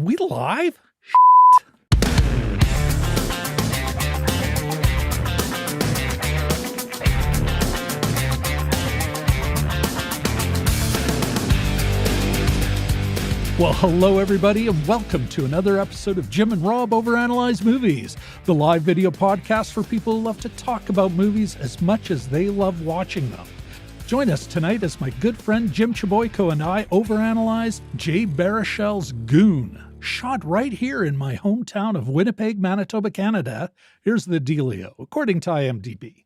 Are we live? Well, hello everybody, and welcome to another episode of Jim and Rob Over-Analyze Movies, the live video podcast for people who love to talk about movies as much as they love watching them. Join us tonight as my good friend Jim Chaboyko and I overanalyze Jay Baruchel's Goon, shot right here in my hometown of Winnipeg, Manitoba, Canada. Here's the dealio, according to IMDb.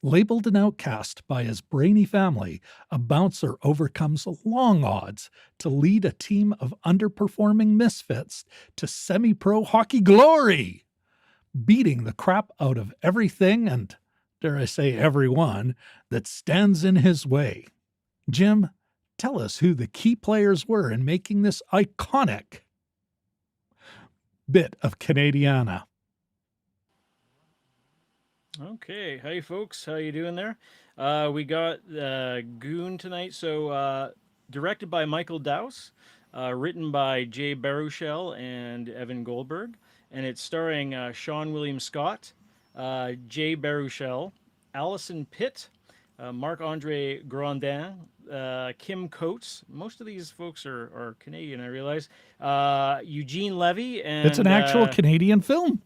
Labeled an outcast by his brainy family, a bouncer overcomes long odds to lead a team of underperforming misfits to semi-pro hockey glory, beating the crap out of everything and, dare I say, everyone that stands in his way. Jim, tell us who the key players were in making this iconic bit of Canadiana. Okay, hey folks, how you doing there? We got Goon tonight, so directed by Michael Dowse, written by Jay Baruchel and Evan Goldberg, and it's starring Sean William Scott, Jay Baruchel, Allison Pitt, Marc-André Grandin, Kim Coates. Most of these folks are Canadian, I realize. Eugene Levy, and It's an actual Canadian film.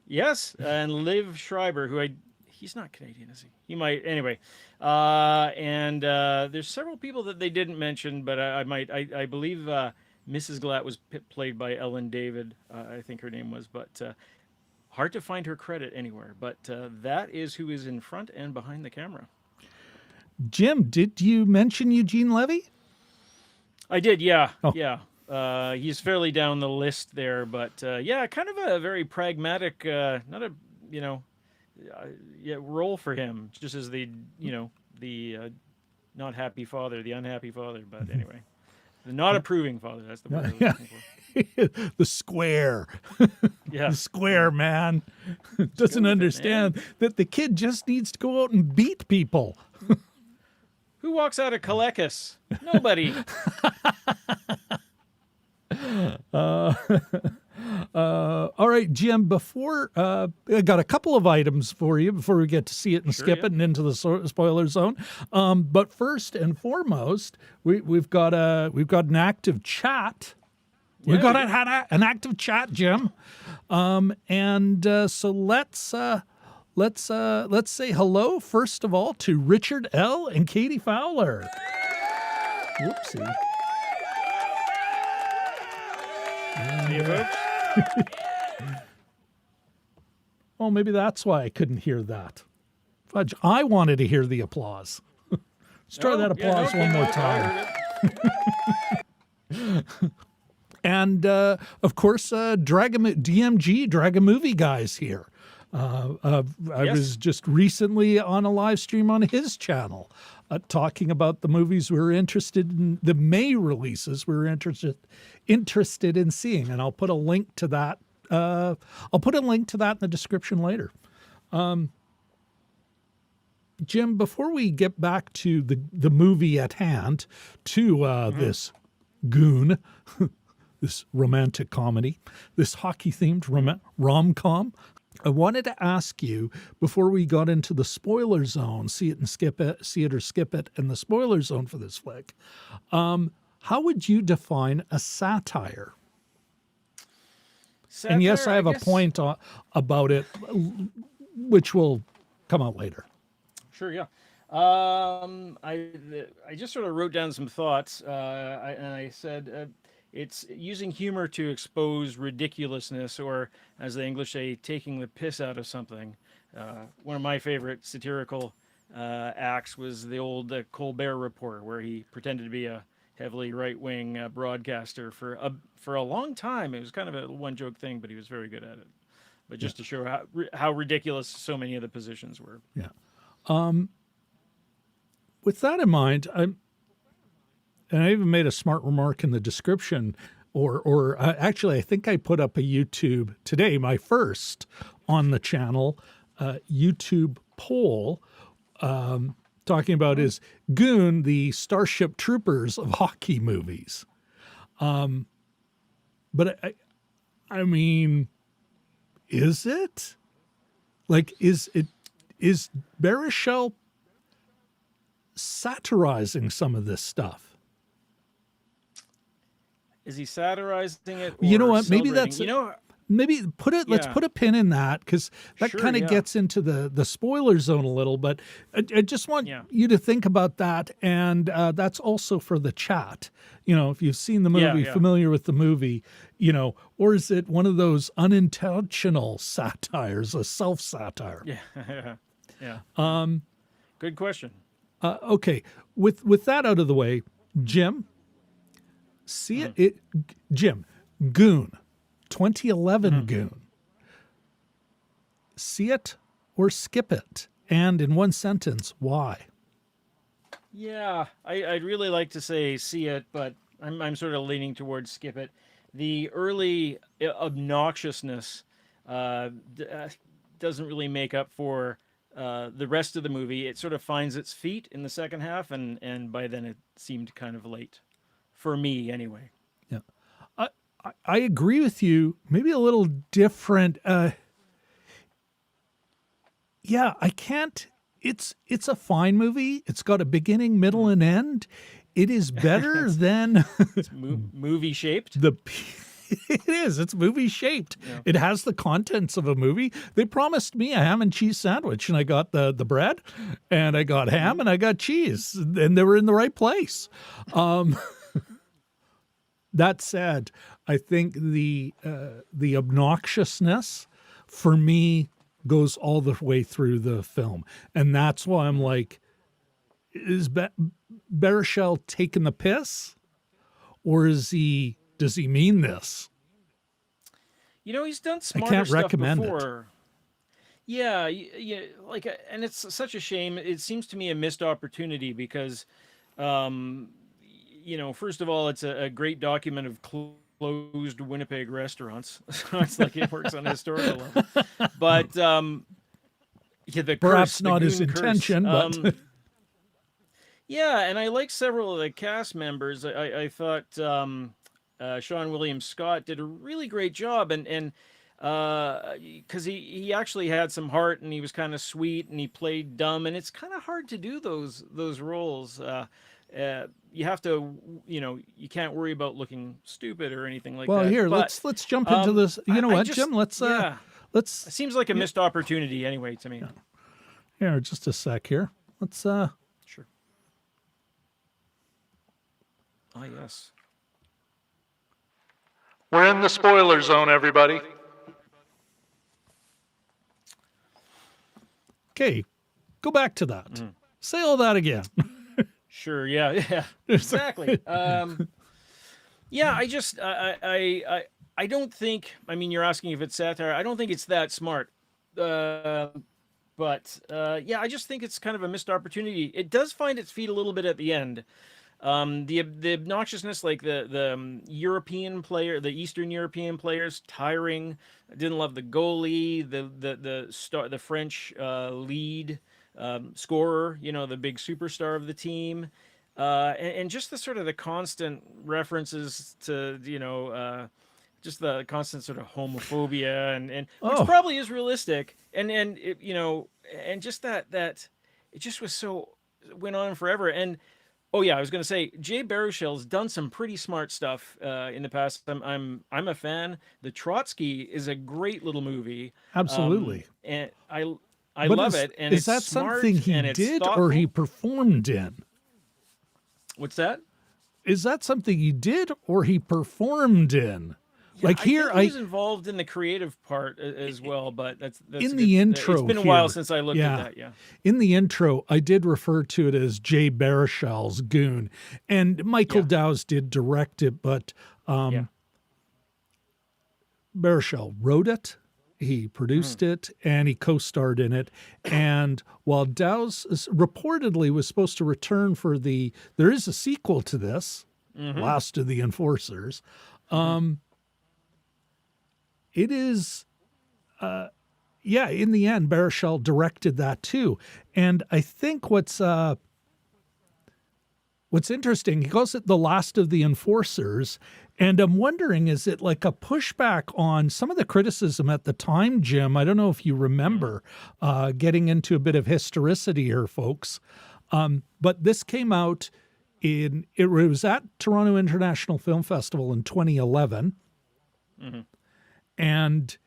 yes, and Liv Schreiber, he's not Canadian, is he? He might, anyway. And there's several people that they didn't mention, but I believe Mrs. Glatt was played by Ellen David, I think her name was, but hard to find her credit anywhere. But that is who is in front and behind the camera. Jim, did you mention Eugene Levy? I did, yeah, Oh. yeah. He's fairly down the list there, but yeah, kind of a very pragmatic, not a, role for him, just as the not happy father, the unhappy father, but anyway, the not approving father, that's the word I was looking for. The square. Yeah. The square man doesn't understand that the kid just needs to go out and beat people. Who walks out of Colecus? Nobody. All right, Jim, before I got a couple of items for you before we get to see it and skip it and into the spoiler zone. But first and foremost, we've got an active chat. We've got an active chat, Jim. So let's say hello first of all to Richard L. and Katie Fowler. Whoopsie. See you, folks. Well, maybe that's why I couldn't hear that. Fudge, I wanted to hear the applause. Let's try that applause one more time. And, of course, DMG, Dragon Movie Guys here. I was just recently on a live stream on his channel talking about the movies we were interested in, the May releases we were interested in seeing. And I'll put a link to that. In the description later. Jim, before we get back to the movie at hand, to this Goon, this romantic comedy, this hockey-themed rom-com, I wanted to ask you, before we got into the spoiler zone, see it or skip it, and the spoiler zone for this flick, how would you define a satire? Satire, And yes, I have a point about it, which will come out later. Sure, yeah. I just sort of wrote down some thoughts, I said it's using humor to expose ridiculousness, or as the English say, taking the piss out of something. One of my favorite satirical acts was the old Colbert Report, where he pretended to be a heavily right-wing broadcaster for a long time. It was kind of a one-joke thing, but he was very good at it. But just to show how ridiculous so many of the positions were. Yeah. With that in mind, and I even made a smart remark in the description, or actually, I think I put up a YouTube today, my first on the channel, YouTube poll, talking about is Goon the Starship Troopers of hockey movies. But I mean, is it? Like, is Baruchel satirizing some of this stuff? Is he satirizing it? Or You know what? Maybe celebrating? that's maybe let's Yeah. put a pin in that, because that Sure, kind of yeah. gets into the spoiler zone a little. But I just want Yeah. you to think about that, and that's also for the chat. You know, if you've seen the movie, Yeah. familiar with the movie, you know, or is it one of those unintentional satires, a self-satire? Yeah. Yeah. Good question. Okay, with that out of the way, Jim, Jim, Goon, 2011 Goon. See it or skip it? And in one sentence, why? Yeah, I'd really like to say see it, but I'm sort of leaning towards skip it. The early obnoxiousness doesn't really make up for the rest of the movie. It sort of finds its feet in the second half, and by then it seemed kind of late for me, anyway. Yeah, I agree with you. Maybe a little different. Yeah, I can't. It's a fine movie. It's got a beginning, middle, and end. It is better than It's movie shaped. It is. It's movie shaped. Yeah. It has the contents of a movie. They promised me a ham and cheese sandwich, and I got the bread, and I got ham, and I got cheese, and they were in the right place. That said, I think the obnoxiousness for me goes all the way through the film, and that's why I'm like, is Baruchel taking the piss, or does he mean this? You know, he's done smarter can't stuff recommend it. before. Yeah, like, and it's such a shame. It seems to me a missed opportunity because, you know, first of all, it's a great document of closed Winnipeg restaurants. So it's like it works on a historical level. But yeah, the Perhaps curse, the not his Goon curse. intention, but Yeah, and I like several of the cast members. I thought Sean William Scott did a really great job, and because he actually had some heart, and he was kind of sweet, and he played dumb, and it's kind of hard to do those roles. You have to, you know, you can't worry about looking stupid or anything like well, that. here, But, let's jump into this. You know what, Jim? Let's yeah, it let's seems like a missed opportunity anyway to me. here just a sec here. Let's Sure. Ah, yes. we're in the spoiler zone, everybody. Okay, go back to that. Say all that again. Sure. Yeah. Exactly. Yeah. I just I don't think. I mean, you're asking if it's satire. I don't think it's that smart. But yeah, I just think it's kind of a missed opportunity. It does find its feet a little bit at the end. The obnoxiousness, like the European player, the Eastern European players, tiring. I didn't love the goalie, the French lead scorer. You know, the big superstar of the team, and just the sort of the constant references to just the constant sort of homophobia and which probably is realistic, and it, you know, and just that it just was so went on forever. And oh yeah, I was going to say Jay Baruchel's done some pretty smart stuff in the past. I'm a fan. The Trotsky is a great little movie. Absolutely. And I But love it. And is it's that smart something he and it's did or thoughtful. he performed in? What's that? Is that something he did or he performed in? Yeah, Like here, I think he was involved in the creative part as well, but that's in a the good- intro. It's been a while since I looked at that. Yeah. In the intro, I did refer to it as Jay Baruchel's Goon, and Michael Dowse did direct it, but Baruchel wrote it, he produced it, and he co-starred in it. And while Dowse reportedly was supposed to return for there is a sequel to this, Last of the Enforcers. It is, in the end, Baruchel directed that too. And I think what's what's interesting, he calls it the last of the enforcers. And I'm wondering, is it like a pushback on some of the criticism at the time, Jim? I don't know if you remember getting into a bit of historicity here, folks. But this came out it was at Toronto International Film Festival in 2011. Mm-hmm. And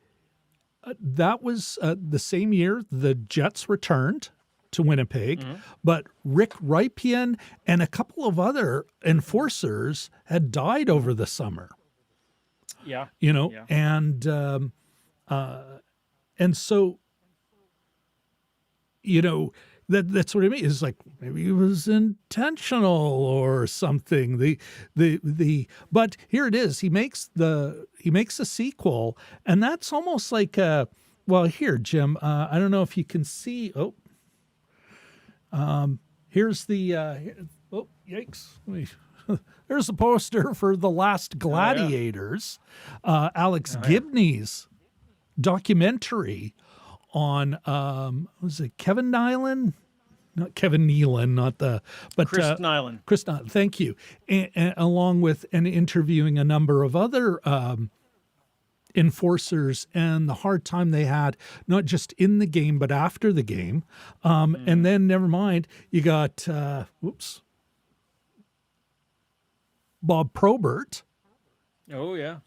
that was the same year the Jets returned to Winnipeg, but Rick Rypien and a couple of other enforcers had died over the summer. Yeah. And so, that's what I mean. It's like maybe it was intentional or something. But here it is. He makes a sequel, and that's almost like here, Jim. I don't know if you can see. Here's the yikes. There's the poster for The Last Gladiators, Alex Gibney's documentary on was it Kevin Nealon? Not Kevin Nealon, but Chris Nealon. Chris Nealon, thank you. And along with interviewing a number of other enforcers and the hard time they had, not just in the game, but after the game. And then, never mind, you got, Bob Probert. Oh, yeah.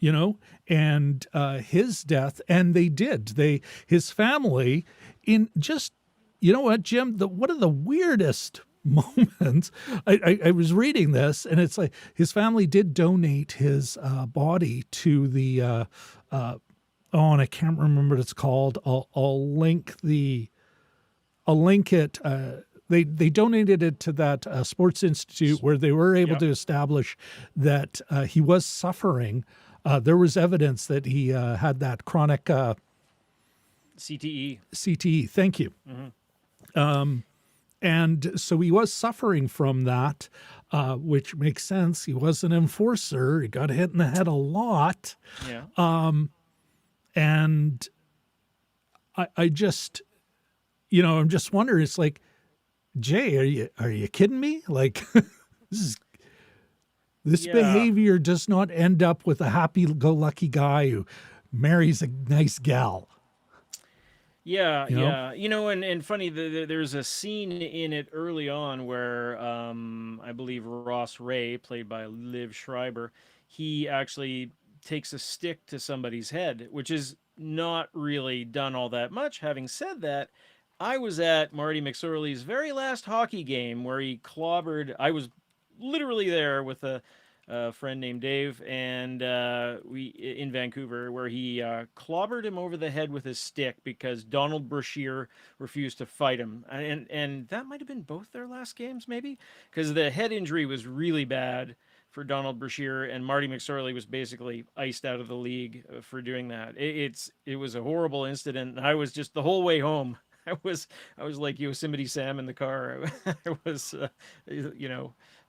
And his death. And his family, in just, you know what, Jim, one of the weirdest moments, I was reading this, and it's like his family did donate his body to the, and I can't remember what it's called. I'll link it. They donated it to that Sports Institute where they were able to establish that he was suffering. There was evidence that he had that chronic CTE. CTE. Thank you. And so he was suffering from that, which makes sense. He was an enforcer. He got hit in the head a lot. Yeah. And I just, I'm just wondering, it's like, Jay, are you kidding me? Like, this behavior does not end up with a happy-go-lucky guy who marries a nice gal. Yeah. And funny, there's a scene in it early on where I believe Ross Ray, played by Liv Schreiber, he actually takes a stick to somebody's head, which is not really done all that much. Having said that, I was at Marty McSorley's very last hockey game where he clobbered. I was literally there with a friend named Dave, and we in Vancouver, where he clobbered him over the head with his stick because Donald Brashear refused to fight him, and that might have been both their last games, maybe, because the head injury was really bad for Donald Brashear, and Marty McSorley was basically iced out of the league for doing that. It was a horrible incident, and I was just the whole way home. I was like Yosemite Sam in the car. I was,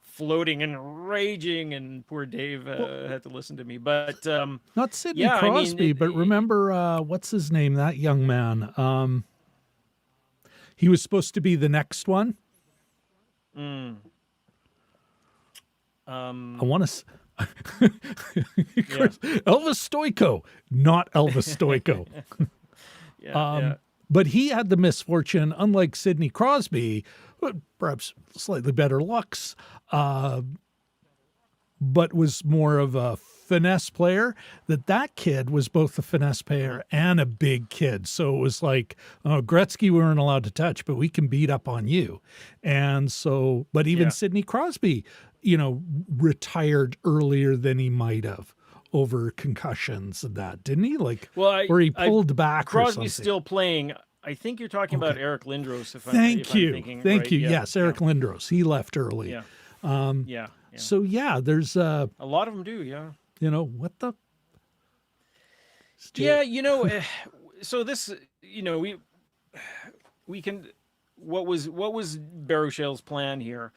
floating and raging, and poor Dave had to listen to me. But not Sidney Crosby, but remember what's his name? That young man. He was supposed to be the next one. I want to. Elvis Stoico, not Elvis Stoico. But he had the misfortune, unlike Sidney Crosby, perhaps slightly better looks, but was more of a finesse player, that kid was both a finesse player and a big kid. So it was like, Gretzky we weren't allowed to touch, but we can beat up on you. And so, but even Sidney Crosby, retired earlier than he might have over concussions and that, didn't he? Where he pulled back. Crosby's still playing. I think you're talking about Eric Lindros. Thank you. Yes, Eric Lindros. He left early. Yeah. So there's a lot of them do. Yeah. What the? Yeah. So this, we can. What was Baruchel's plan here?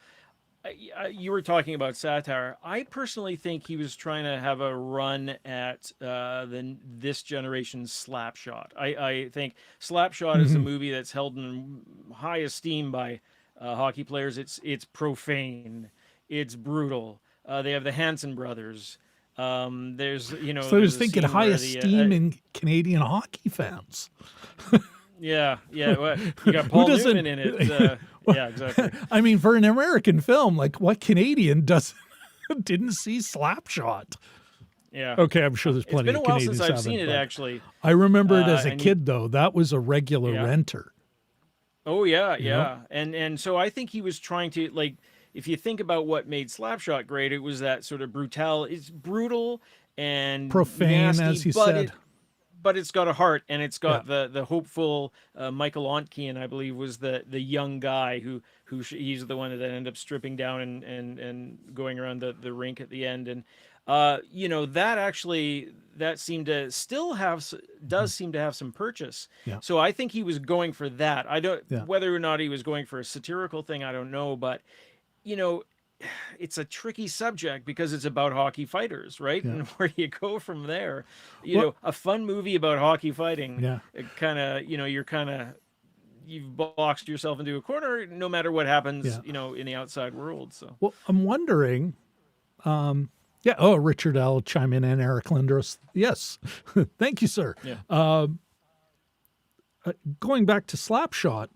You were talking about satire. I personally think he was trying to have a run at this generation's Slapshot. I think Slapshot is a movie that's held in high esteem by hockey players. It's profane. it's brutal. They have the Hanson brothers. There's So I was there's a thinking scene high where esteem in Canadian hockey fans. yeah. Well, you got Who Paul doesn't? Newman in it. Yeah, exactly. I mean, for an American film, like what Canadian doesn't didn't see Slapshot? Yeah. Okay, I'm sure there's It's plenty been a of while Canadians since I've haven't, seen it, but actually. I remember it as a And kid, though. That was a regular Yeah. renter. Oh yeah, You know? yeah. And so I think he was trying to, like, if you think about what made Slapshot great, it was that sort of brutal. It's brutal and Profane, nasty, as you but said. it's got a heart, and it's Yeah. got the hopeful Michael Ontkean, I believe, was the young guy who he's the one that ended up stripping down and going around the rink at the end. And that actually, that seemed to still have does seem to have some purchase. Yeah. So I think he was going for that. I don't, Yeah. whether or not he was going for a satirical thing, I don't know, but you know it's a tricky subject because it's about hockey fighters, right? Yeah. And where do you go from there? Well- A fun movie about hockey fighting, Yeah. kind of, you've boxed yourself into a corner no matter what happens, Yeah. in the outside world. So Well, I'm wondering. Yeah. Oh, Richard, I'll chime in, and Eric Lindros. Yes. Thank you, sir. yeah. Going back to Slapshot,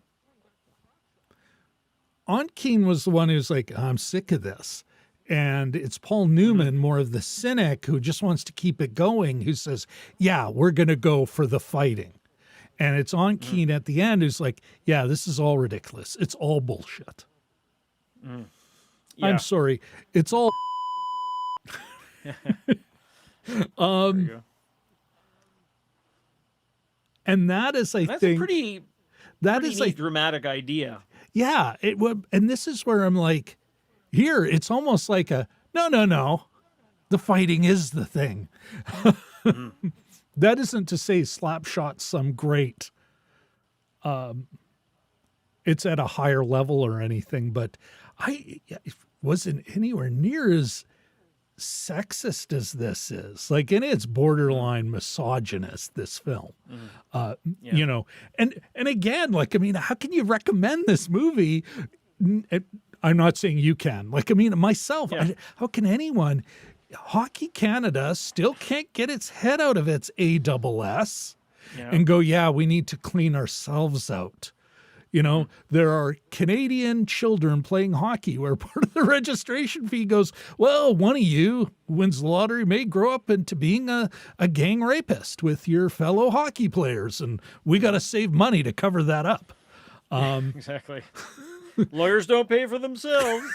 Ontkean was the one who's like, I'm sick of this. And it's Paul Newman, more of the cynic, who just wants to keep it going, who says, yeah, we're going to go for the fighting. And it's Ontkean at the end who's like, yeah, this is all ridiculous. It's all bullshit. Yeah. I'm sorry. It's all. There you go. And that is, I That's think, a pretty is neat like, dramatic idea. yeah, it would. And this is where I'm like, here, it's almost like a, no. The fighting is the thing. That isn't to say Slapshot's some great, it's at a higher level or anything, but it wasn't anywhere near as sexist as this is. Like, and it's borderline misogynist, this film. Yeah. And again, like, I mean, how can you recommend this movie? I'm not saying you can. Like, I mean, myself, Yeah. how can anyone? Hockey Canada still can't get its head out of its ASS Yeah. and go, yeah, we need to clean ourselves out. There are Canadian children playing hockey where part of the registration fee goes, well, one of you who wins the lottery may grow up into being a gang rapist with your fellow hockey players, and we got to save money to cover that up. Exactly. Lawyers don't pay for themselves.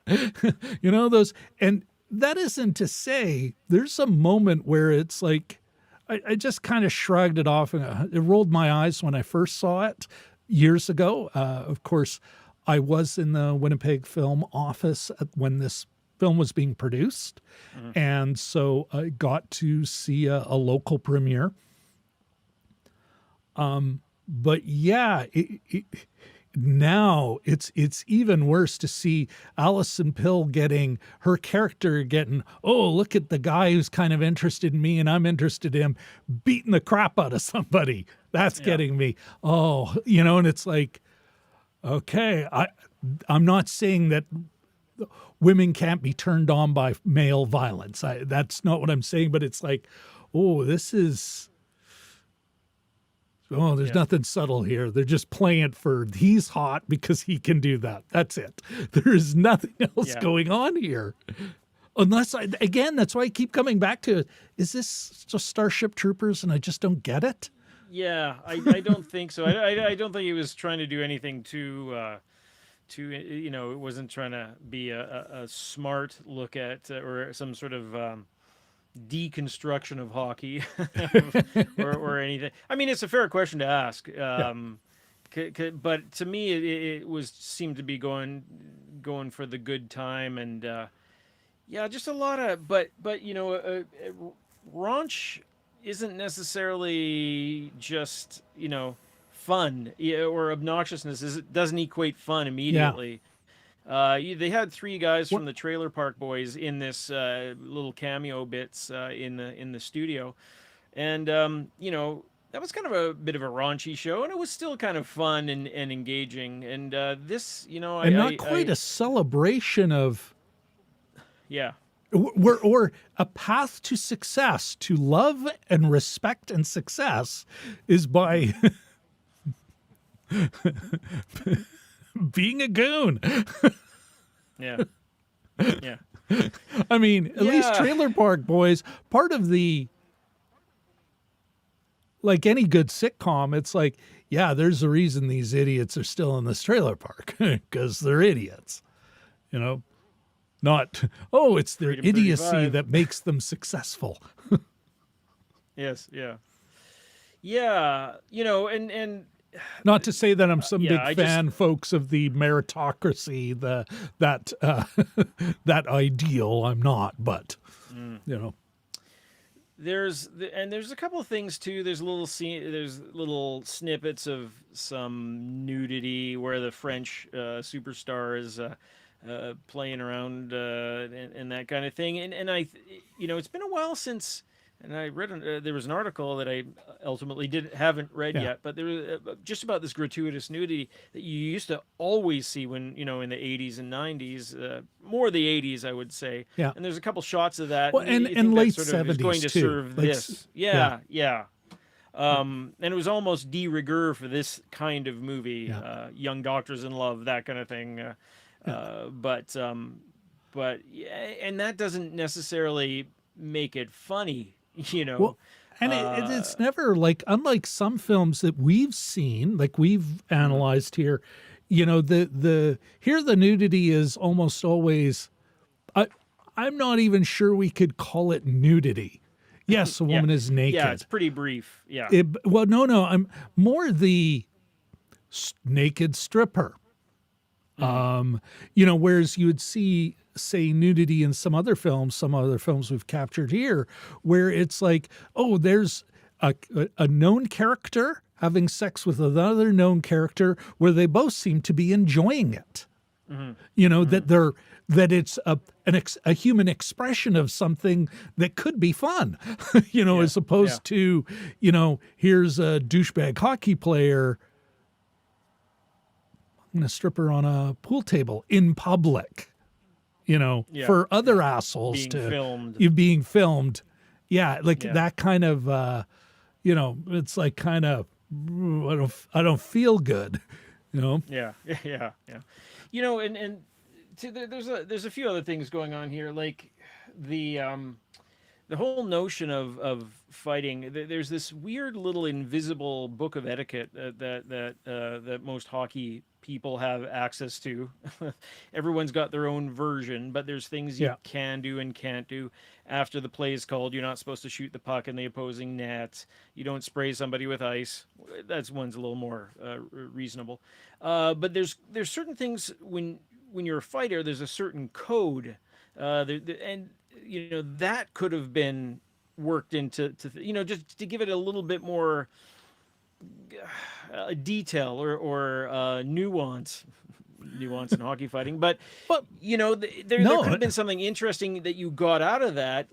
Those, and that isn't to say there's a moment where it's like, I just kind of shrugged it off, and it rolled my eyes when I first saw it years ago. Of course, I was in the Winnipeg Film Office when this film was being produced, and so I got to see a local premiere. But yeah, now it's even worse to see Alison Pill getting her character getting, oh, look at the guy who's kind of interested in me and I'm interested in him, beating the crap out of somebody. That's getting me. Oh, and it's like, okay, I'm not saying that women can't be turned on by male violence. That's not what I'm saying, but it's like, oh, this is. Oh, there's nothing subtle here. They're just playing it for he's hot because he can do that. That's it. There is nothing else going on here. Unless, again, that's why I keep coming back to it. Is this just Starship Troopers and I just don't get it? Yeah, I don't think so. I don't think he was trying to do anything it wasn't trying to be a smart look at or some sort of deconstruction of hockey or anything. I mean, it's a fair question to ask. But to me, it seemed to be going for the good time and just a lot of but raunch isn't necessarily just fun or obnoxiousness. It doesn't equate fun immediately. They had three guys from the Trailer Park Boys in this little cameo bits in the studio, and that was kind of a bit of a raunchy show, and it was still kind of fun and engaging. And this, And not quite a celebration of, yeah, or a path to success, to love and respect and success is by being a goon. yeah, yeah. I mean, at least Trailer Park Boys, part of the, like any good sitcom, it's like, yeah, there's a reason these idiots are still in this trailer park, because they're idiots, not, oh, it's their Freedom idiocy 35. that makes them successful. Yes, yeah. Yeah, and Not to say that I'm some yeah, big fan, folks, of the meritocracy, that that ideal. I'm not, but there's a couple of things too. There's little snippets of some nudity where the French superstar is playing around and that kind of thing. And it's been a while since. And I read there was an article that I ultimately haven't read yet, but there was just about this gratuitous nudity that you used to always see when in the 80s and 90s, more the 80s, I would say. Yeah. And there's a couple shots of that. Well, and late 70s going to too. serve Like, this. Yeah. And it was almost de rigueur for this kind of movie, Young Doctors in Love, that kind of thing. But yeah, and that doesn't necessarily make it funny. Well, and it's never like, unlike some films that we've seen, like we've analyzed here, the nudity is almost always, I'm not even sure we could call it nudity. Yes, a woman is naked. Yeah, it's pretty brief. Yeah. No, I'm more the naked stripper. Whereas you would see, say, nudity in some other films we've captured here, where it's like, oh, there's a known character having sex with another known character where they both seem to be enjoying it. That it's a human expression of something that could be fun, as opposed to, here's a douchebag hockey player and a stripper on a pool table in public, for other assholes being filmed. Yeah. Like that kind of, it's like kind of, I don't feel good, Yeah. There's a few other things going on here, like the whole notion of fighting. There's this weird little invisible book of etiquette that most hockey people have access to. Everyone's got their own version, but there's things you can do and can't do. After the play is called, you're not supposed to shoot the puck in the opposing net. You don't spray somebody with ice. That's one's a little more reasonable. But there's certain things when you're a fighter, there's a certain code, and that could have been worked into just to give it a little bit more detail or nuance in hockey fighting. But there could have been something interesting that you got out of that.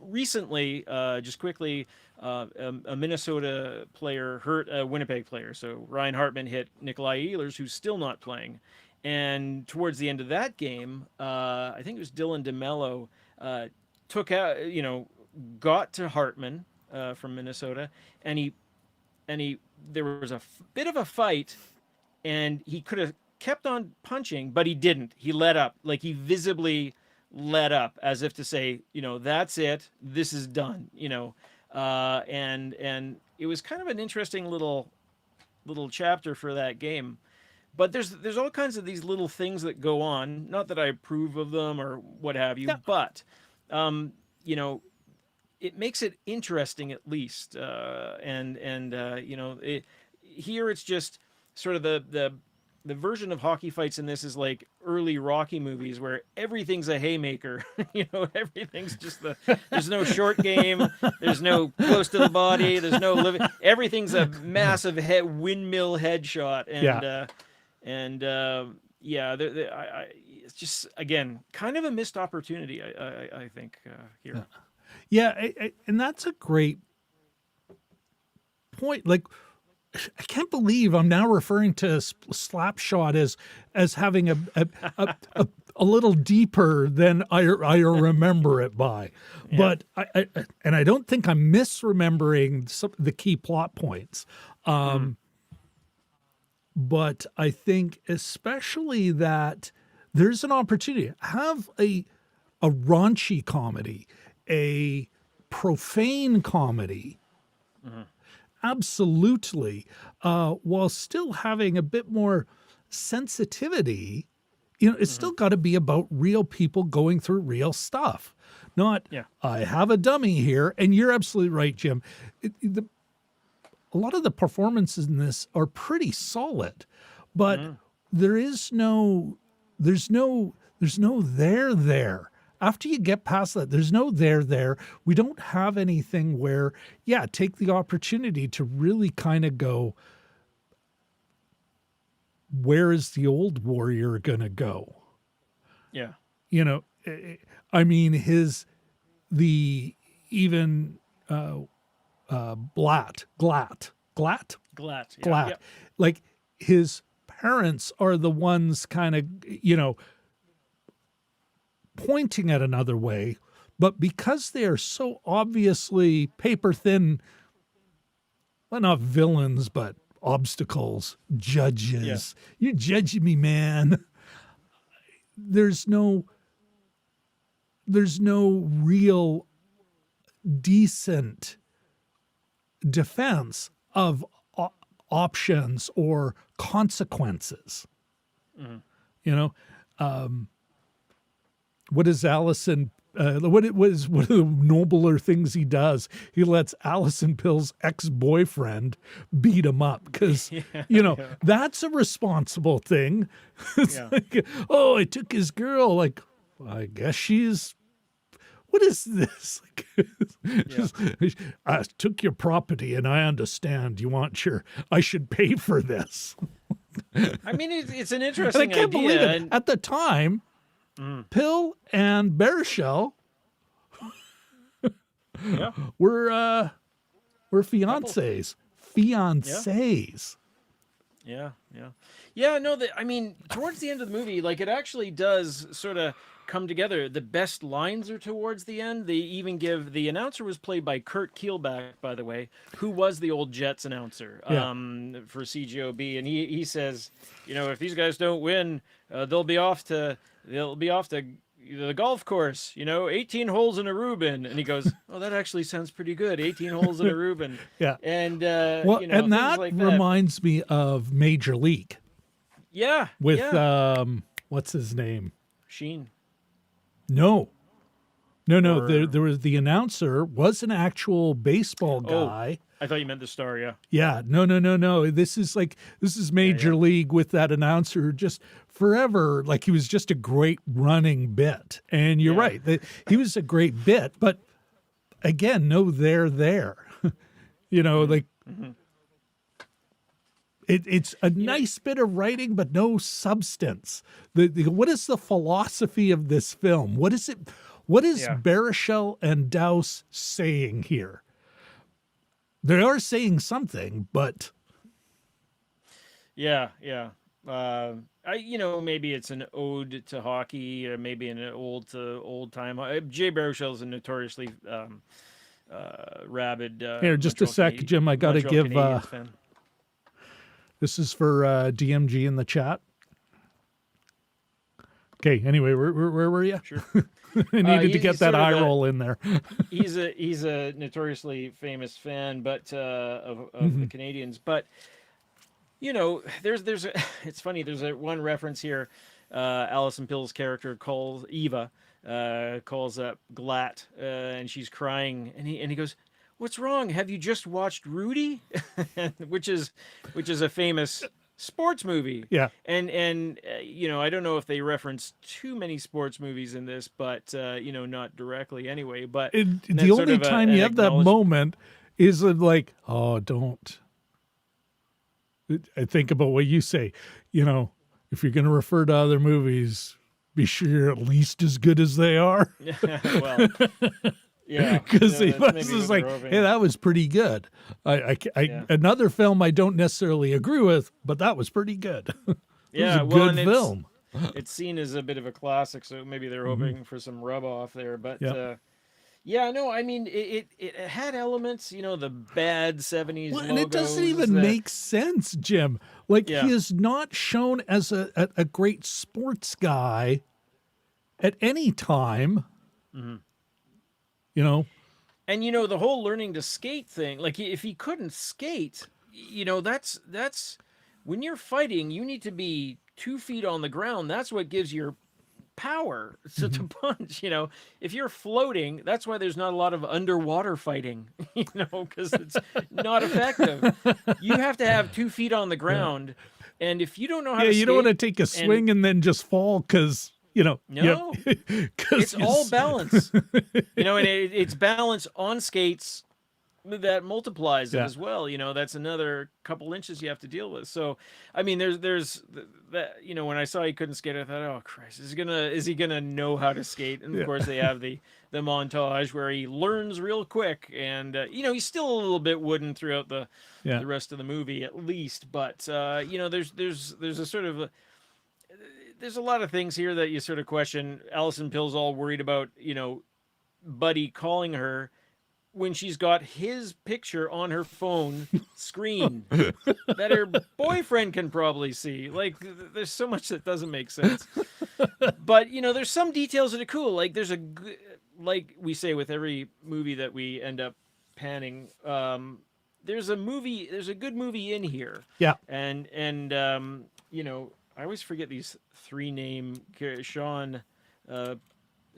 Recently, just quickly, a Minnesota player hurt a Winnipeg player. So Ryan Hartman hit Nikolai Ehlers, who's still not playing. And towards the end of that game, I think it was Dylan DeMello, took out, got to Hartman from Minnesota, and there was a bit of a fight, and he could have kept on punching, but he didn't. He let up, like he visibly let up, as if to say, that's it, this is done, and it was kind of an interesting little chapter for that game. But there's all kinds of these little things that go on. Not that I approve of them or what have you, but it makes it interesting at least. Here it's just sort of the version of hockey fights in this is like early Rocky movies where everything's a haymaker. Everything's just there's no short game, there's no close to the body, there's no living. Everything's a massive windmill headshot, it's just, again, kind of a missed opportunity, I think, here. Yeah, and that's a great point. Like, I can't believe I'm now referring to Slapshot as having a little deeper than I remember it by. Yeah. But I don't think I'm misremembering the key plot points. But I think especially that there's an opportunity. Have a raunchy comedy, a profane comedy. Absolutely. While still having a bit more sensitivity, it's still got to be about real people going through real stuff. Not, I have a dummy here. And you're absolutely right, Jim. A lot of the performances in this are pretty solid, but there's no there. After you get past that, there's no there. We don't have anything where, take the opportunity to really kind of go, where is the old warrior going to go? Yeah. I mean, Glatt. Yeah. Like his parents are the ones kind of, pointing at another way, but because they are so obviously paper thin, well, not villains, but obstacles, judges. You judge me, man. There's no real decent defense of options or consequences. What is Allison? What are the nobler things he does? He lets Allison Pill's ex-boyfriend beat him up because that's a responsible thing. It's like, oh, I took his girl. Like, I guess she's. What is this? I took your property, and I understand you want I should pay for this. I mean, it's an interesting and I can't idea. believe it. At the time, Pill and Baruchel were fiancés. Yeah. No, I mean, towards the end of the movie, like, it actually does sort of come together. The best lines are towards the end. They even give, the announcer was played by Kurt Kielbach, by the way, who was the old Jets announcer for CGOB, and he says, if these guys don't win, they'll be off to the golf course, 18 holes in a Reuben. And he goes, oh, that actually sounds pretty good. 18 holes in a Reuben. Yeah. And, and that like reminds me of Major League. Yeah. With, what's his name? Sheen. No. There was the announcer was an actual baseball guy. I thought you meant the star. Yeah. Yeah. No. This is Major League with that announcer just forever. Like, he was just a great running bit. And you're right. He was a great bit, but again, no, there. It's a nice bit of writing, but no substance. What is the philosophy of this film? What is Baruchel and Douse saying here? They are saying something, but maybe it's an ode to hockey, or maybe an ode to old time. Jay Baruchel is a notoriously rabid. Here, just a sec, Jim. I got to give. This is for DMG in the chat. Okay. Anyway, where were you? Sure. I needed to get that eye roll in there. he's a notoriously famous fan, but of the Canadians. But there's it's funny. There's one reference here. Alison Pill's character calls up Glatt, and she's crying, and he goes, "What's wrong? Have you just watched Rudy?" which is a famous sports movie. Yeah. And I don't know if they reference too many sports movies in this, but not directly anyway. But the only time you have that moment is like, oh, don't. I think about what you say. If you're going to refer to other movies, be sure you're at least as good as they are. Well. Yeah, because yeah, he that's was maybe just what like, they're hoping. hey, that was pretty good. Yeah. Another film I don't necessarily agree with, but that was pretty good. It was a Yeah, well, good and film. it's seen as a bit of a classic, so maybe they're hoping for some rub off there. But Yeah. yeah, no, I mean it had elements, the bad '70s Well, and it doesn't logos. even make sense, Jim. Like, he Yeah. is not shown as a great sports guy at any time, you know? And the whole learning to skate thing, like if he couldn't skate, that's when you're fighting, you need to be 2 feet on the ground. That's what gives your power to punch. If you're floating, that's why there's not a lot of underwater fighting, because it's not effective. You have to have 2 feet on the ground, and if you don't know how to You don't want to skate, take a swing and then just fall because, no, it's all balance. And it's balance on skates that multiplies it as well. That's another couple inches you have to deal with. So, I mean, there's that. When I saw he couldn't skate, I thought, oh Christ, is he gonna know how to skate? And of course, they have the montage where he learns real quick, and he's still a little bit wooden throughout the rest of the movie, at least. But there's a sort of there's a lot of things here that you sort of question. Alison Pill's all worried about, Buddy calling her when she's got his picture on her phone screen that her boyfriend can probably see. Like, there's so much that doesn't make sense. But, there's some details that are cool. Like, like we say with every movie that we end up panning, there's a good movie in here. Yeah. And I always forget these three-name Sean.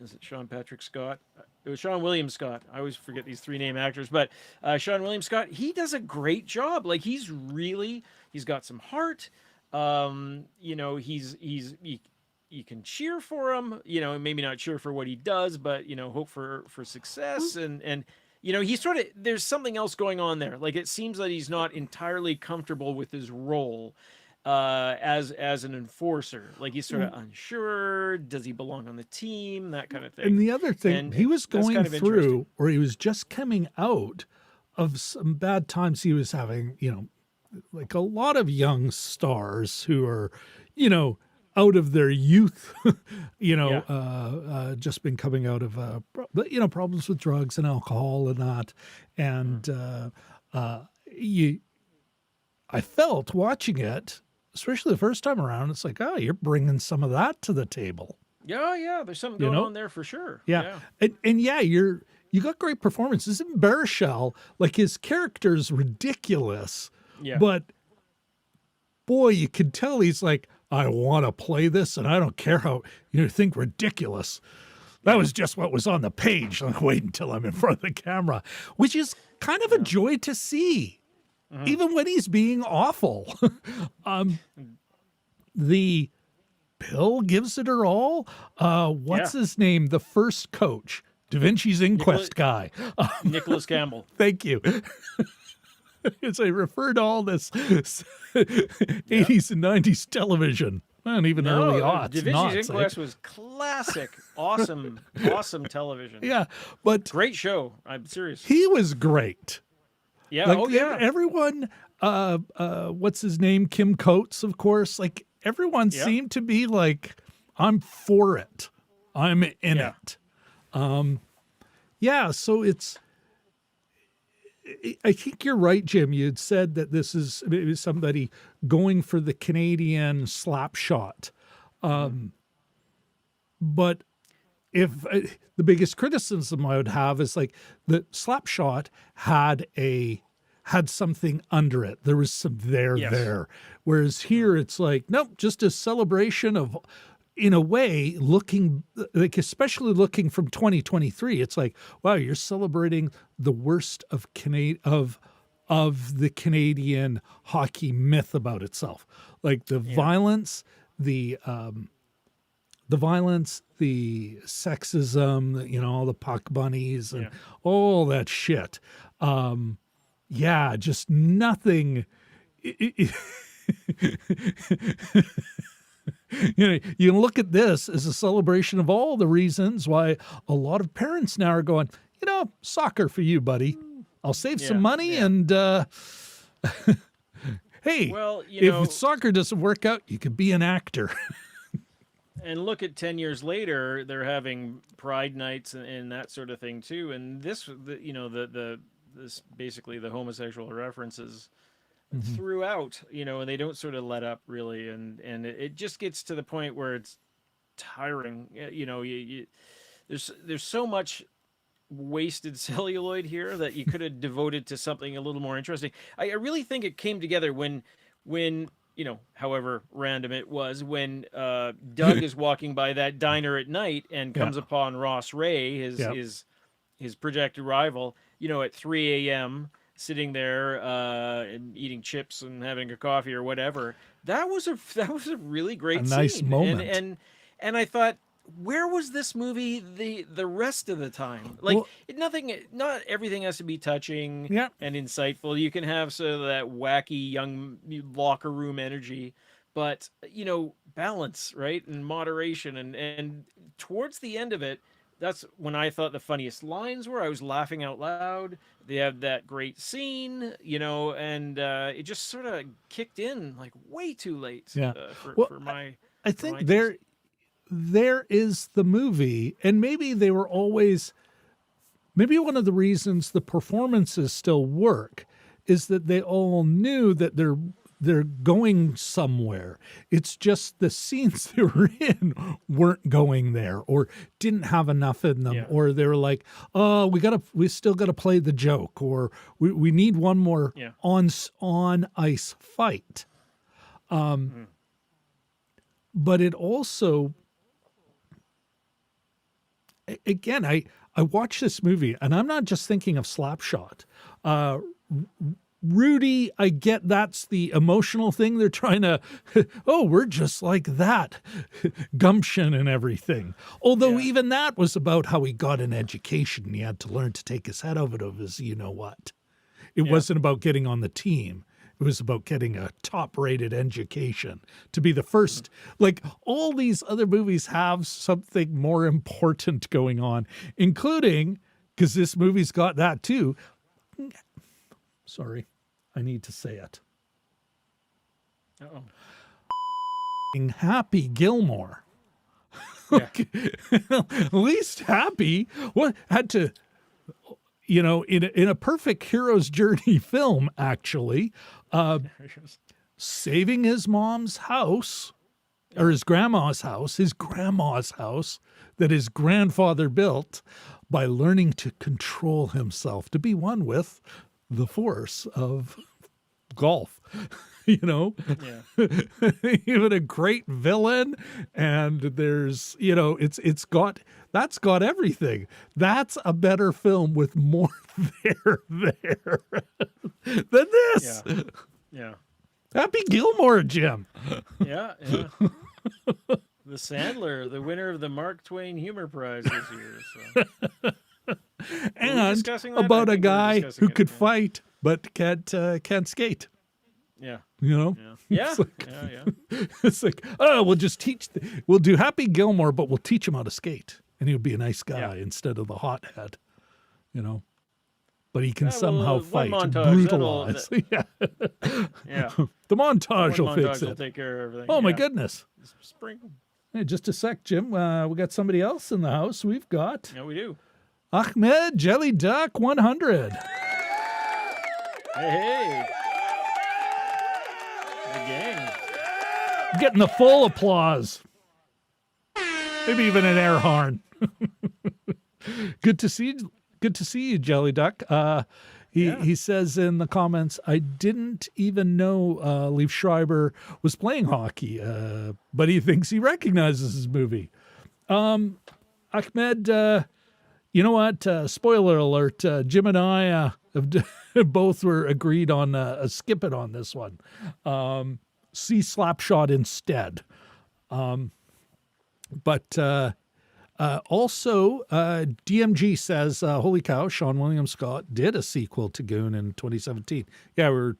Is it Sean Patrick Scott? It was Sean William Scott. I always forget these three-name actors, but Sean William Scott, he does a great job. Like, he's got some heart. You can cheer for him. Maybe not cheer for what he does, but hope for success. And he's sort of, there's something else going on there. Like, it seems that he's not entirely comfortable with his role as an enforcer. Like, he's sort of unsure. Does he belong on the team? That kind of thing. And the other thing, he was going kind of through, or he was just coming out of some bad times he was having, like a lot of young stars who are, out of their youth, just been coming out of, problems with drugs and alcohol and that. And I felt watching it, especially the first time around, it's like, oh, you're bringing some of that to the table. Yeah, there's something going on there for sure. Yeah. And you got great performances. In Baruchel, like, his character's ridiculous. Yeah. But boy, you can tell he's like, I want to play this, and I don't care how you think ridiculous. That was just what was on the page. I'll wait until I'm in front of the camera, which is kind of a joy to see. Even when he's being awful. The Pill gives it her all. What's his name? The first coach, Da Vinci's Inquest guy. Nicholas Campbell. Thank you. As I refer to all this 80s and 90s television, and even early aughts. Da Vinci's Inquest was classic, awesome television. Yeah, but great show. I'm serious. He was great. Yeah. Like, everyone, what's his name? Kim Coates, of course. Like, everyone seemed to be like, I'm for it. I'm in it. So I think you're right, Jim. You had said that this is maybe somebody going for the Canadian slap shot. But if the biggest criticism I would have is like the slap shot had something under it. There was some there. Whereas here it's like, nope, just a celebration of, in a way, looking like, especially looking from 2023. It's like, wow, you're celebrating the worst of the Canadian hockey myth about itself. Like the violence, the sexism, all the puck bunnies and all that shit. Just nothing. You can look at this as a celebration of all the reasons why a lot of parents now are going, soccer for you, buddy. I'll save some Yeah, money yeah. and hey, Well, if soccer doesn't work out, you could be an actor. and look at 10 years later, they're having pride nights and that sort of thing too. And this, this basically the homosexual references throughout, and they don't sort of let up really. And it just gets to the point where it's tiring. There's so much wasted celluloid here that you could have devoted to something a little more interesting. I really think it came together when however random it was, when Doug is walking by that diner at night and comes upon Ross Ray, his projected rival, at 3 a.m. sitting there and eating chips and having a coffee or whatever. That was a really great scene. Nice moment. And I thought, where was this movie the rest of the time? Like, not everything has to be touching and insightful. You can have sort of that wacky young locker room energy, but balance, right, and moderation. And towards the end of it, that's when I thought the funniest lines were. I was laughing out loud. They had that great scene, and it just sort of kicked in like way too late. For my. I think there is the movie, and maybe they were always, maybe one of the reasons the performances still work is that they all knew that they're going somewhere. It's just the scenes they were in weren't going there, or didn't have enough in them, or they were like, oh, we still gotta play the joke, or we need one more on ice fight. But it also, again, I watch this movie and I'm not just thinking of Slapshot. Rudy, I get that's the emotional thing. They're trying to, we're just like that. Gumption and everything. Although even that was about how he got an education and he had to learn to take his head out of his you-know-what. It wasn't about getting on the team. It was about getting a top-rated education to be the first. Like, all these other movies have something more important going on, including, because this movie's got that too. Sorry, I need to say it. Happy Gilmore. At least Happy. What had to... in a perfect hero's journey film, actually, saving his mom's house, or his grandma's house that his grandfather built by learning to control himself, to be one with the force of golf. Even a great villain, and there's that's got everything. That's a better film with more there than this. Happy Gilmore, Jim. The Sandler, the winner of the Mark Twain Humor Prize this year. So. And about a guy who could fight but can't skate. It's like, it's like, we'll do Happy Gilmore, but we'll teach him how to skate, and he'll be a nice guy instead of the hothead, but he can somehow fight and brutalize. The montage will fix it. Will take care of everything. Oh my goodness. Sprinkle. Hey, just a sec, Jim. We got somebody else in the house. We've got we do. Ahmed Jelly Duck 100. Hey. The gang. Getting the full applause. Maybe even an air horn. Good to see you, Jelly Duck. He says in the comments, I didn't even know Leif Schreiber was playing hockey, but he thinks he recognizes his movie. Ahmed, you know what? Spoiler alert, Jim and I both were agreed on a skip it on this one. See Slapshot instead. But also, DMG says, holy cow, Sean William Scott did a sequel to Goon in 2017. Yeah,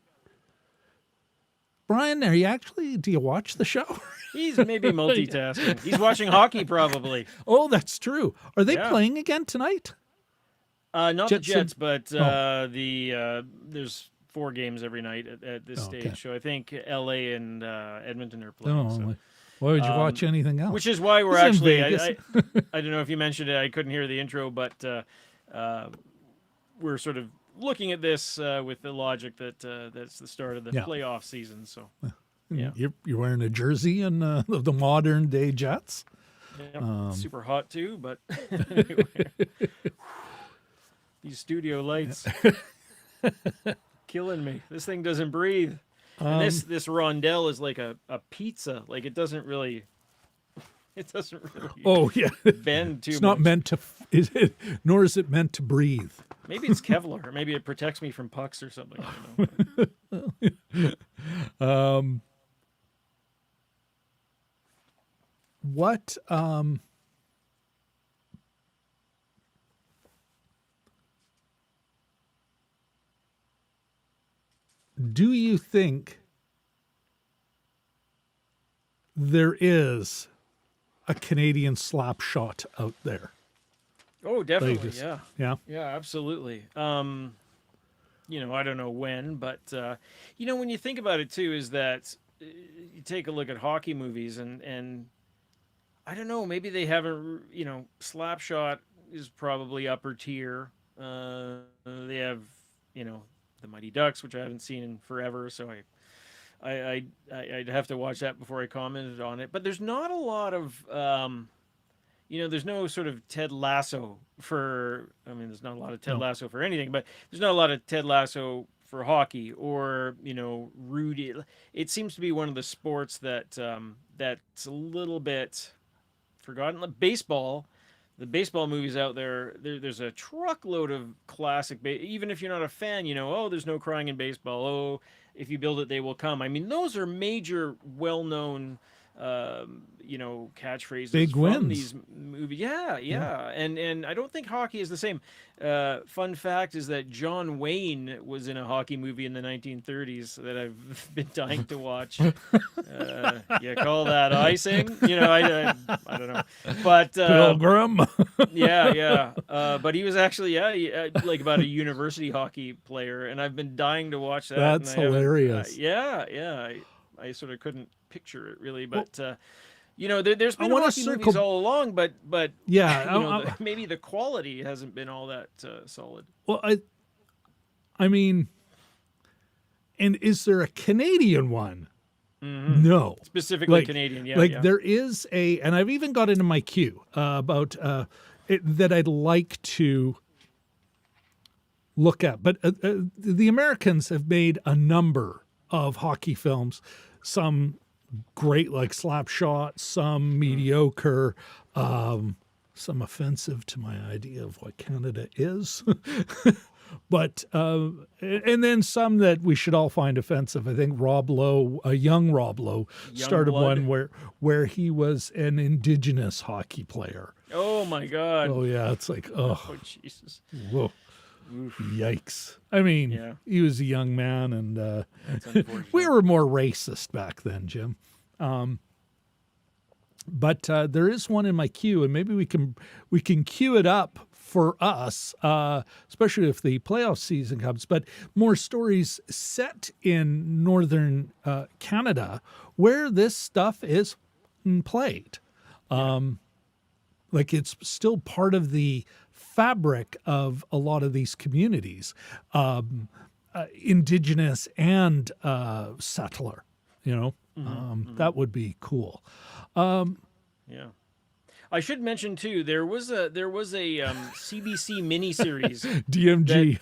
Brian, do you watch the show? He's maybe multitasking. He's watching hockey probably. Oh, that's true. Are they playing again tonight? Not the Jets Jets, and- but Oh. there's 4 games every night at this Oh, stage. okay. So I think L.A. and Edmonton are Oh, playing. So, why would you watch anything else? which is why we're It's in actually. Vegas. I don't know if you mentioned it. I couldn't hear the intro, but we're sort of looking at this with the logic that that's the start of the Yeah. playoff season. So yeah, You're wearing a jersey and of the modern day Jets. yeah. Super hot too. But anyway, these studio lights killing me. This thing doesn't breathe. And this rondelle is like a pizza. Like it doesn't really Oh yeah, bend too it's much. not meant to. Nor is it meant to breathe. Maybe it's Kevlar. Or maybe it protects me from pucks or something. I don't know. What do you think there is a Canadian slap shot out there? Oh, definitely. Just- Yeah. Yeah. Yeah, absolutely. I don't know when, but when you think about it too, is that you take a look at hockey movies and I don't know, maybe they haven't, Slapshot is probably upper tier. They have, the Mighty Ducks, which I haven't seen in forever, so I'd have to watch that before I commented on it. But there's not a lot of there's no sort of Ted Lasso there's not a lot of Ted Lasso for anything, but there's not a lot of Ted Lasso for hockey or, Rudy. It seems to be one of the sports that that's a little bit forgotten. Like baseball, the baseball movies out there's a truckload of classic, even if you're not a fan, there's no crying in baseball. Oh, if you build it, they will come. I mean, those are major, well-known catchphrases Big from wins. these movies. Yeah. And I don't think hockey is the same. Fun fact is that John Wayne was in a hockey movie in the 1930s that I've been dying to watch. You call that icing? I don't know. But Pilgrim. yeah. But he was actually like about a university hockey player, and I've been dying to watch that. That's and I haven't- hilarious. I sort of couldn't picture it really, but there's been wanna hockey movies all along, but Yeah, maybe the quality hasn't been all that solid. Well, I mean, and is there a Canadian one? No, Specifically Canadian, there is and I've even got it in my queue about that I'd like to look at. But the Americans have made a number of hockey films, some great like Slapshot, some mediocre, some offensive to my idea of what Canada is. But and then some that we should all find offensive. I think Rob Lowe, a young Rob Lowe, started blood. one where he was an Indigenous hockey player. Oh my God! Oh yeah, it's like Oh Jesus! whoa, yikes! I mean, he was a young man, and That's unfortunate. we were more racist back then, Jim. But there is one in my queue, and maybe we can queue it up for us, especially if the playoff season comes. But more stories set in northern Canada where this stuff is played. Like it's still part of the fabric of a lot of these communities, Indigenous and settler. That would be cool. Yeah. I should mention too. There was a CBC miniseries. DMG.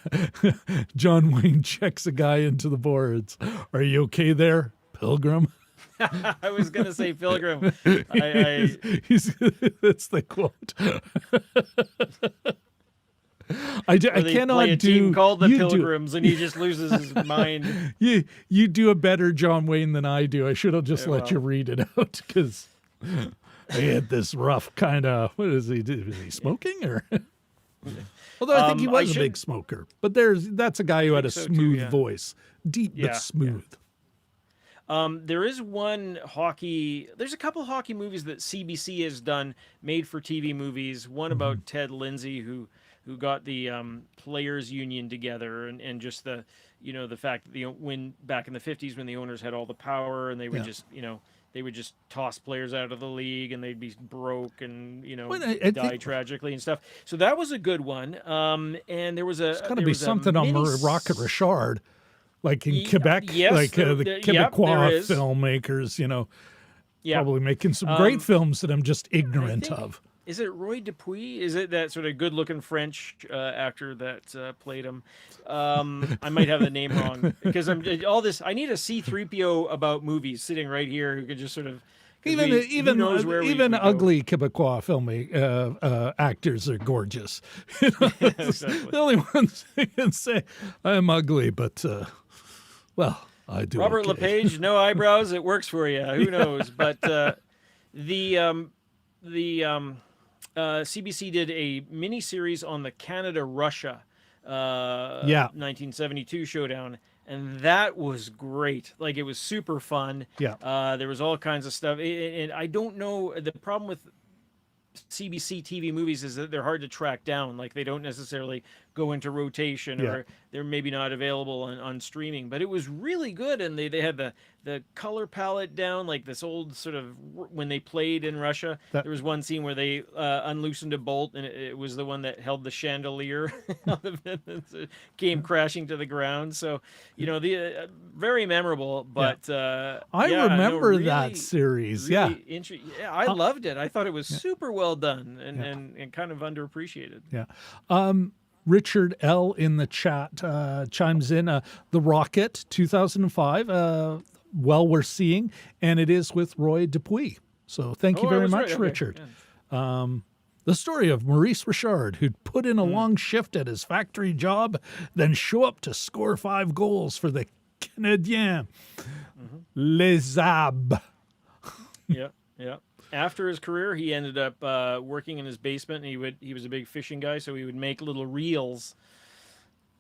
John Wayne checks a guy into the boards. Are you okay there, Pilgrim? I was gonna say Pilgrim. That's the quote. I They cannot play a do. team called the you Pilgrims, and he just loses his mind. You do a better John Wayne than I do. I should have just let you read it out because I had this rough kind of. What is he? Is he smoking or? Although I think he was a big smoker, but that's a guy who had a smooth voice, deep but smooth. There is there's a couple hockey movies that CBC has done, made for TV movies. One about Ted Lindsay, who who got the players union together, and just the the fact that when back in the 50s when the owners had all the power, and they would just they would just toss players out of the league, and they'd be broke and Well, I die think tragically and stuff. So that was a good one. And there was it's got to be something on Rocket Richard, like in Quebec, yes, like the Quebecois there filmmakers, Yeah. probably making some great films that I'm just ignorant of. Is it Roy Dupuis? Is it that sort of good-looking French actor that played him? I might have the name wrong, because I need a C-3PO about movies sitting right here who could just sort of Even ugly Quebecois actors are gorgeous. Exactly. The only ones who can say I'm ugly, but well, I do. Robert okay. LePage, no eyebrows, it works for you. Who knows? But the CBC did a mini series on the Canada-Russia 1972 showdown, and that was great. Like, it was super fun. Yeah. There was all kinds of stuff, and I don't know, the problem with CBC TV movies is that they're hard to track down. Like, they don't necessarily go into rotation, or they're maybe not available on streaming. But it was really good, and they had the color palette down, like this old sort of, when they played in Russia, there was one scene where they unloosened a bolt, and it was the one that held the chandelier came crashing to the ground. So the very memorable. But I remember that series. Really I loved it. I thought it was super well done, and kind of underappreciated. Richard L. in the chat chimes in, The Rocket 2005, well worth seeing, and it is with Roy Dupuis. So thank you very much, Richard. Yeah. The story of Maurice Richard, who'd put in a long shift at his factory job, then show up to score 5 goals for the Canadiens. Les Abs. Yeah. After his career, he ended up working in his basement, and he was a big fishing guy, so he would make little reels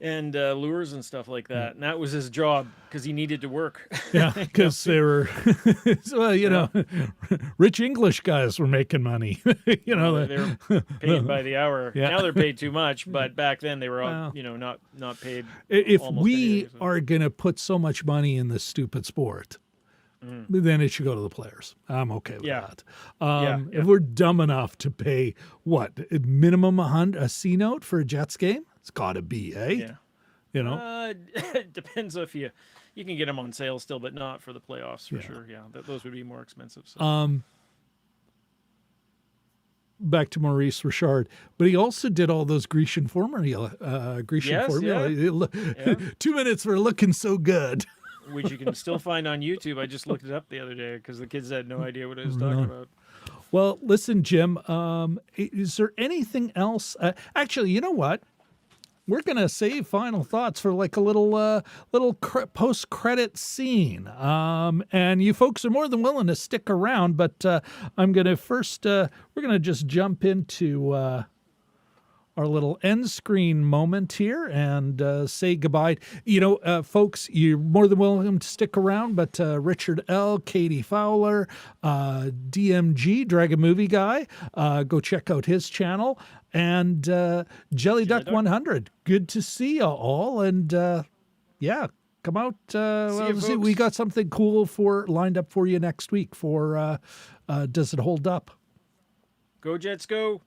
and lures and stuff like that. And that was his job, because he needed to work. Yeah, because they were, rich English guys were making money. They were paid by the hour. Yeah. Now they're paid too much, but back then they were all, not paid. If we are going to put so much money in this stupid sport, then it should go to the players. I'm okay with that. If we're dumb enough to pay, minimum a C note for a Jets game? It's got to be, eh? Yeah. It depends if you can get them on sale still, but not for the playoffs for sure. Yeah, those would be more expensive. So. Back to Maurice Richard, but he also did all those Grecian formula. 2 minutes for looking so good. Which you can still find on YouTube. I just looked it up the other day because the kids had no idea what I was talking about. Well, listen, Jim, is there anything else? Actually, you know what? We're going to save final thoughts for like a little post-credit scene. And you folks are more than willing to stick around, but I'm going to first, we're going to just jump into our little end screen moment here and say goodbye. Folks, you're more than welcome to stick around, but Richard L., Katie Fowler, DMG, Dragon Movie Guy, go check out his channel, and Jelly Duck 100. Good to see you all, and come out. We got something cool lined up for you next week for Does It Hold Up? Go Jets, go!